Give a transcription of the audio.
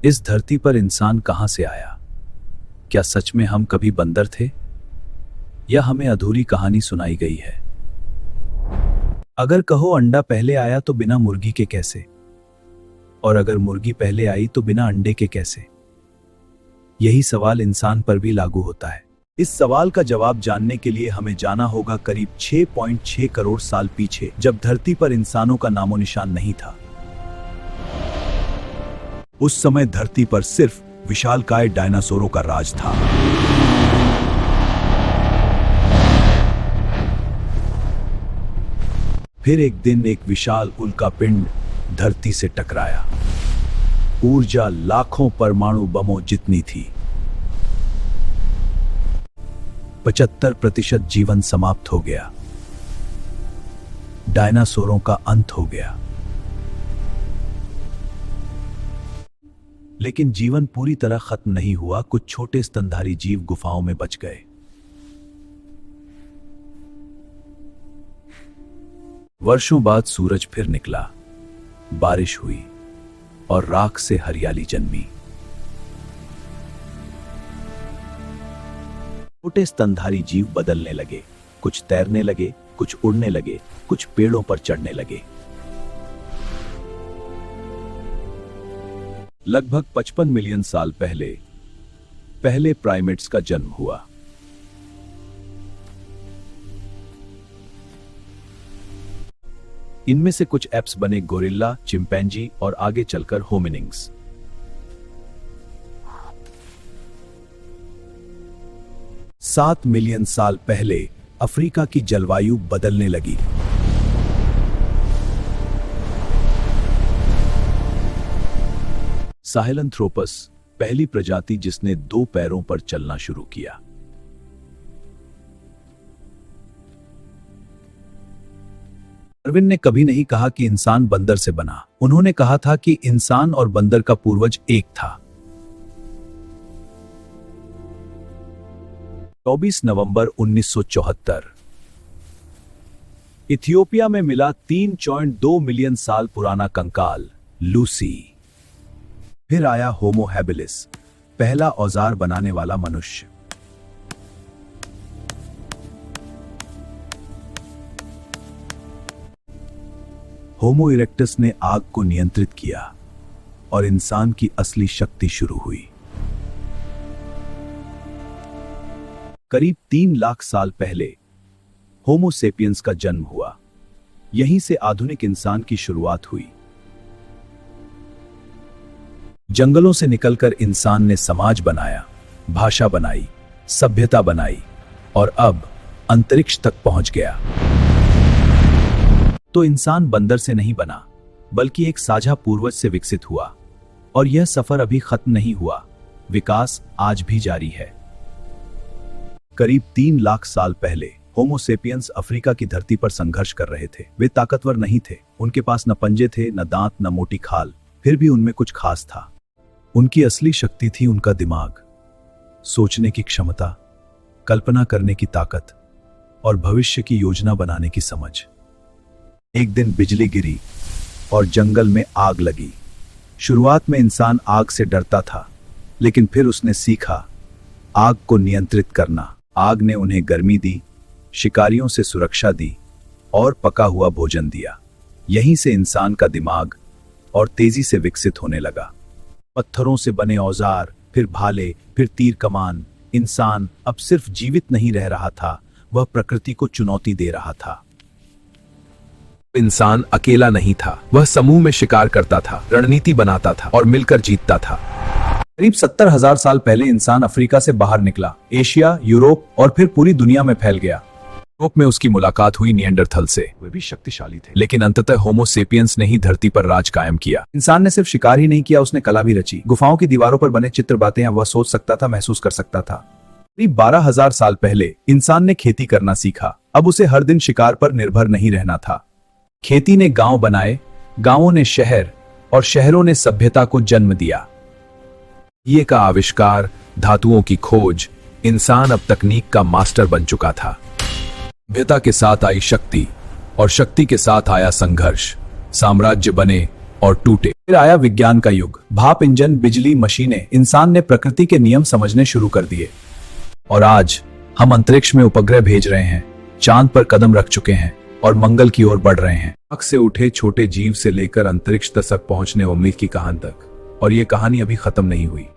इस धरती पर इंसान कहां से आया? क्या सच में हम कभी बंदर थे, या हमें अधूरी कहानी सुनाई गई है? अगर कहो अंडा पहले आया तो बिना मुर्गी के कैसे, और अगर मुर्गी पहले आई तो बिना अंडे के कैसे? यही सवाल इंसान पर भी लागू होता है। इस सवाल का जवाब जानने के लिए हमें जाना होगा करीब 6.6 करोड़ साल पीछे, जब धरती पर इंसानों का नामो निशान नहीं था। उस समय धरती पर सिर्फ विशालकाय डायनासोरों का राज था। फिर एक दिन एक विशाल उल्कापिंड धरती से टकराया। ऊर्जा लाखों परमाणु बमों जितनी थी। 75% जीवन समाप्त हो गया। डायनासोरों का अंत हो गया। लेकिन जीवन पूरी तरह खत्म नहीं हुआ। कुछ छोटे स्तनधारी जीव गुफाओं में बच गए। वर्षों बाद सूरज फिर निकला, बारिश हुई और राख से हरियाली जन्मी। छोटे स्तनधारी जीव बदलने लगे। कुछ तैरने लगे, कुछ उड़ने लगे, कुछ पेड़ों पर चढ़ने लगे। लगभग 55 मिलियन साल पहले प्राइमेट्स का जन्म हुआ। इनमें से कुछ एप्स बने गोरिल्ला, चिंपैंजी और आगे चलकर होमिनिड्स। 7 मिलियन साल पहले अफ्रीका की जलवायु बदलने लगी। साहेलंथ्रोपस पहली प्रजाति जिसने 2 पैरों पर चलना शुरू किया। डार्विन ने कभी नहीं कहा कि इंसान बंदर से बना। उन्होंने कहा था कि इंसान और बंदर का पूर्वज एक था। 24 नवंबर 1974 इथियोपिया में मिला 3.2 मिलियन साल पुराना कंकाल लूसी। फिर आया होमो हैबिलिस, पहला औजार बनाने वाला मनुष्य। होमो इरेक्टस ने आग को नियंत्रित किया और इंसान की असली शक्ति शुरू हुई। करीब 3 लाख साल पहले होमो सेपियंस का जन्म हुआ। यहीं से आधुनिक इंसान की शुरुआत हुई। जंगलों से निकलकर इंसान ने समाज बनाया, भाषा बनाई, सभ्यता बनाई और अब अंतरिक्ष तक पहुंच गया। तो इंसान बंदर से नहीं बना, बल्कि एक साझा पूर्वज से विकसित हुआ। और यह सफर अभी खत्म नहीं हुआ। विकास आज भी जारी है। करीब 3 लाख साल पहले होमो सेपियंस अफ्रीका की धरती पर संघर्ष कर रहे थे। वे ताकतवर नहीं थे। उनके पास न पंजे थे, न दांत, न मोटी खाल। फिर भी उनमें कुछ खास था। उनकी असली शक्ति थी उनका दिमाग, सोचने की क्षमता, कल्पना करने की ताकत और भविष्य की योजना बनाने की समझ। एक दिन बिजली गिरी और जंगल में आग लगी। शुरुआत में इंसान आग से डरता था, लेकिन फिर उसने सीखा आग को नियंत्रित करना। आग ने उन्हें गर्मी दी, शिकारियों से सुरक्षा दी और पका हुआ भोजन दिया। यहीं से इंसान का दिमाग और तेजी से विकसित होने लगा। पत्थरों से बने औजार, फिर भाले, फिर तीर कमान। इंसान अब सिर्फ जीवित नहीं रह रहा था, वह प्रकृति को चुनौती दे रहा था। इंसान अकेला नहीं था, वह समूह में शिकार करता था, रणनीति बनाता था और मिलकर जीतता था। करीब 70,000 साल पहले इंसान अफ्रीका से बाहर निकला, एशिया, यूरोप और फिर पूरी दुनिया में फैल गया। यूरोप में उसकी मुलाकात हुई निएंडरथल से। वे भी शक्तिशाली थे, लेकिन अंततः होमो सेपियंस ने ही धरती पर राज कायम किया। इंसान ने सिर्फ शिकार ही नहीं किया, उसने कला भी रची। गुफाओं की दीवारों पर बने चित्र बातें वह सोच सकता था, महसूस कर सकता था। करीब 12,000 साल पहले इंसान ने खेती करना सीखा। अब उसे हर दिन शिकार पर निर्भर नहीं रहना था। खेती ने गांव बनाए, गांवों ने शहर और शहरों ने सभ्यता को जन्म दिया। ये का आविष्कार, धातुओं की खोज, इंसान अब तकनीक का मास्टर बन चुका था। सभ्यता के साथ आई शक्ति और शक्ति के साथ आया संघर्ष। साम्राज्य बने और टूटे। फिर आया विज्ञान का युग। भाप इंजन, बिजली, मशीनें, इंसान ने प्रकृति के नियम समझने शुरू कर दिए। और आज हम अंतरिक्ष में उपग्रह भेज रहे हैं, चांद पर कदम रख चुके हैं और मंगल की ओर बढ़ रहे हैं। आग से उठे छोटे जीव से लेकर अंतरिक्ष तक पहुंचने उम्मीद की कहानी तक। और ये कहानी अभी खत्म नहीं हुई।